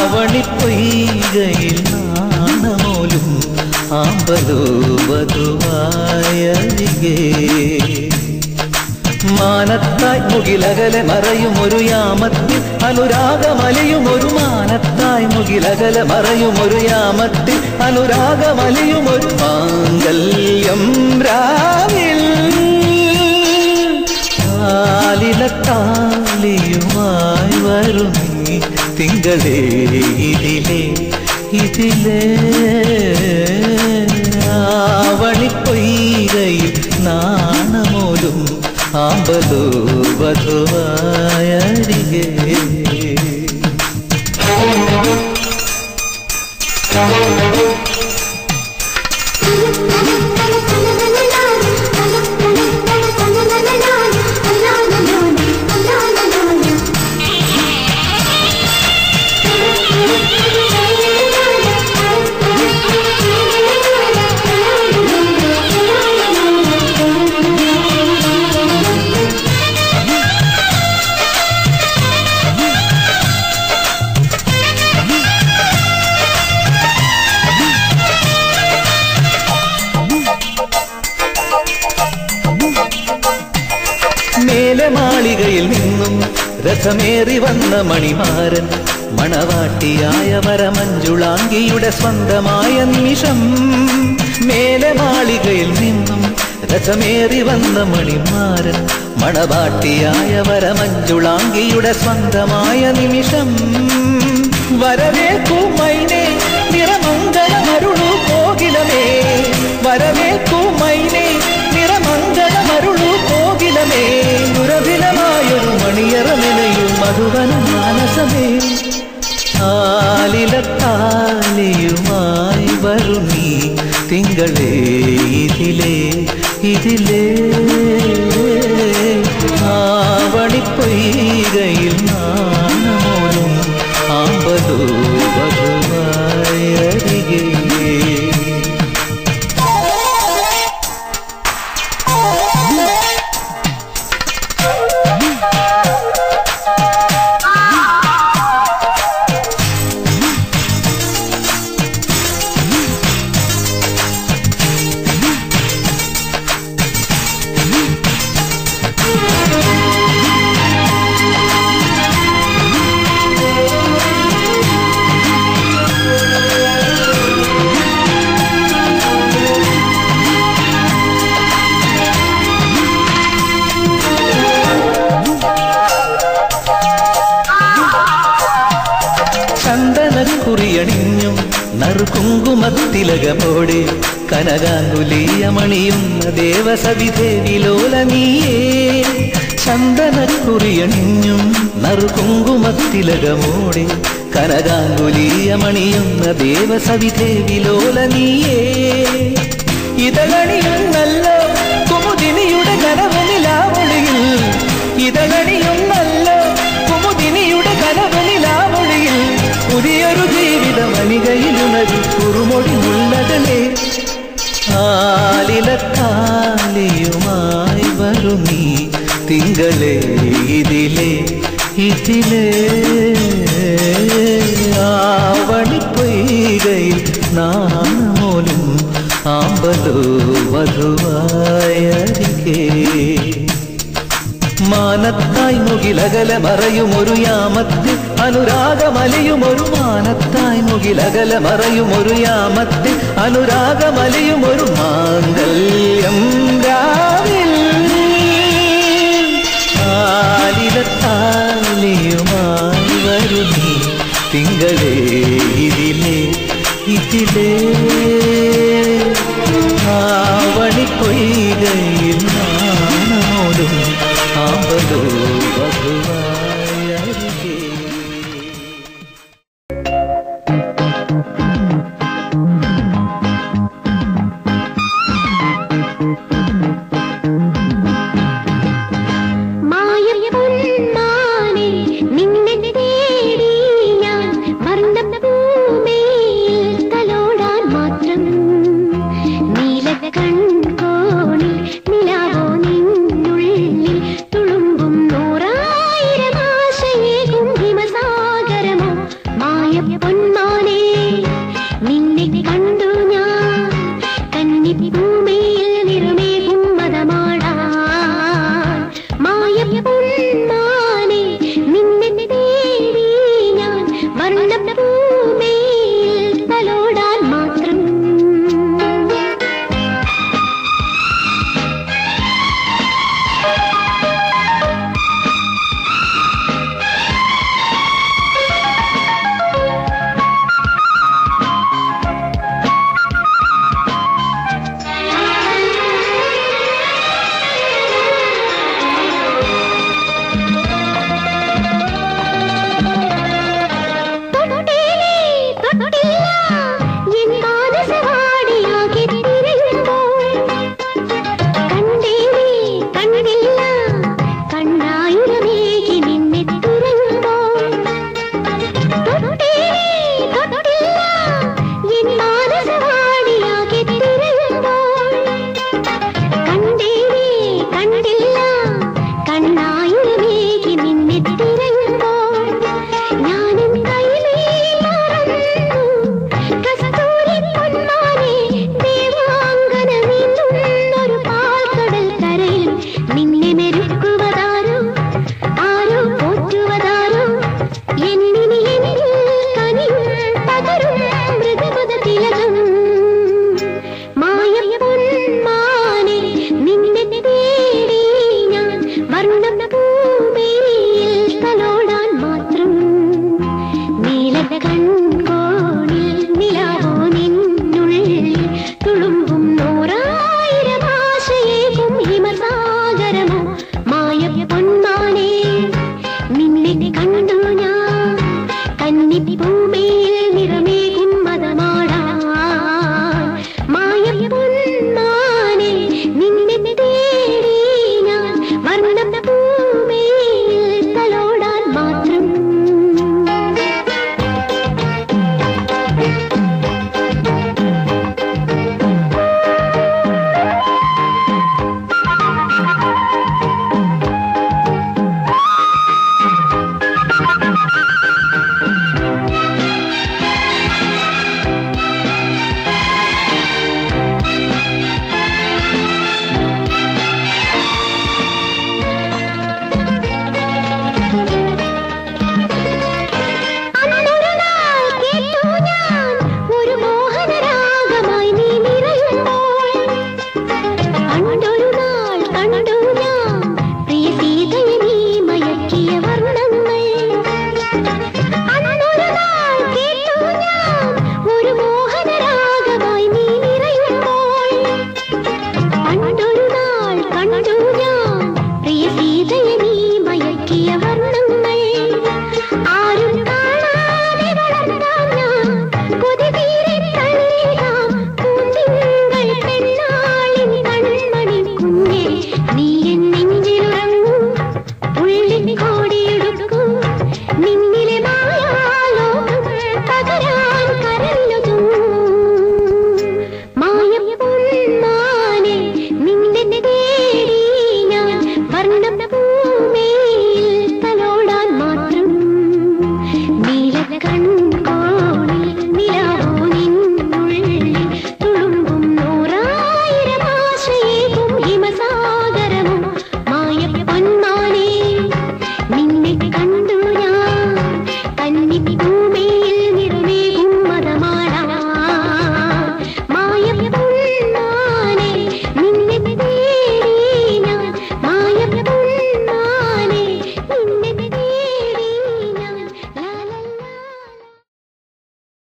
ആവണിപ്പൊയ്കയിൽ നാണമോലും ആമ്പലോ വധുവായരികെ മാനത്തായി മുകിലകലെ മറയുമൊരു യാമത്തിൽ അനുരാഗമലയുമൊരു മാനത്തായി മുകിലകലെ മറയുമൊരു യാമത്തിൽ അനുരാഗമലയുമൊരു മാംഗല്യം രാവിൽ താലിലത്താലിയുമായി വരും നീ തിങ്കളേ ഇതിലേ ആവണിപ്പൊയ്കയിൽ നാണമോലും ആമ്പലോ വധുവായരികെ മാളികയിൽ നിന്നും രഥമേറി വന്ന മണിമാരൻ മണവാട്ടിയായ വരമഞ്ജുളാംഗിയുടെ സ്വന്തമായ നിമിഷം മേലെ മാളികയിൽ നിന്നും രഥമേറി വന്ന മണിമാരൻ മണവാട്ടിയായ വരമഞ്ജുളാംഗിയുടെ സ്വന്തമായ നിമിഷം വരവേൽക്കൂ മൈനേ നിറമംഗളമരുളൂ കോകിലമേ വരവേൽക്കൂ മൈനേ നിറമംഗളമരുളൂ കോകിലമേ ദുരഭിലമായൊരു മണിയറമെനയും മധുവന മാനസമേ ആലിലത്താലിയുമായി വരും നീ തിങ്കളേ ഇതിലേ ആവണിപ്പൊയ്കയിൽ നാണമോലും ആമ്പലോ വധുവായരികെ കുറിയണിഞ്ഞും നറുകുങ്കുമത്തിലകമോടെ കനകാങ്കുലീയമണിയുന്ന ദേവസവിധേവിലോലനീയേ ചന്ദനക്കുറിയണിഞ്ഞും നറുകുങ്കുമത്തിലകമോടെ കനകാങ്കുലീയമണിയുന്ന ദേവസവിധേവിലോലനീയേ ഇതളണിയുന്നല്ലോ കുമുദിനിയുടെ കനവനിലാവൊളിയിൽ ഇതളണിയുന്നല്ലോ കുമുദിനിയുടെ കനവനിലാവൊളിയിൽ പുതിയൊരു ജീവിതമണികയിലുണരു കുറുമൊഴി മുള്ളകളെ ആലിലത്താലിയുമായി വരും നീ തിങ്കളേ ഇതിലേ ആവണിപ്പൊയ്കയിൽ നാണമോലും ആമ്പലോ വധുവായരികെ മാനത്തായി മുകിലകലെ മറയുമൊരു യാമത്തിൽ അനുരാഗമലയുമൊരു മാനത്തായി മുകിലകലെ മറയുമൊരു യാമത്തിൽ അനുരാഗമലയുമൊരു മാംഗല്യം രാവിൽ ആലിലത്താലിയുമായി വരും നീ തിങ്കളേ ഇതിലേ ആവണിപ്പൊയ്കയിൽ നാണമോലും ആമ്പലോ വധുവായരികെ കൺകോണിൽ നിലാവോ നിന്നുള്ളിൽ തുളുമ്പും 100,000 പൊന്മാനെ നിന്നെ കണ്ടു ഞാൻ കന്നി ഭൂമിയിൽ നിറമേകും മതമാടാൻ മായ പൊന്മാനെ നിന്നെ തേടി ഞാൻ വർണ്ണ ഭൂമിയിൽ തലോടാൻ മാത്രം പൊന്മാനെ നിന്നെ കണ്ടു ഞാൻ കന്നി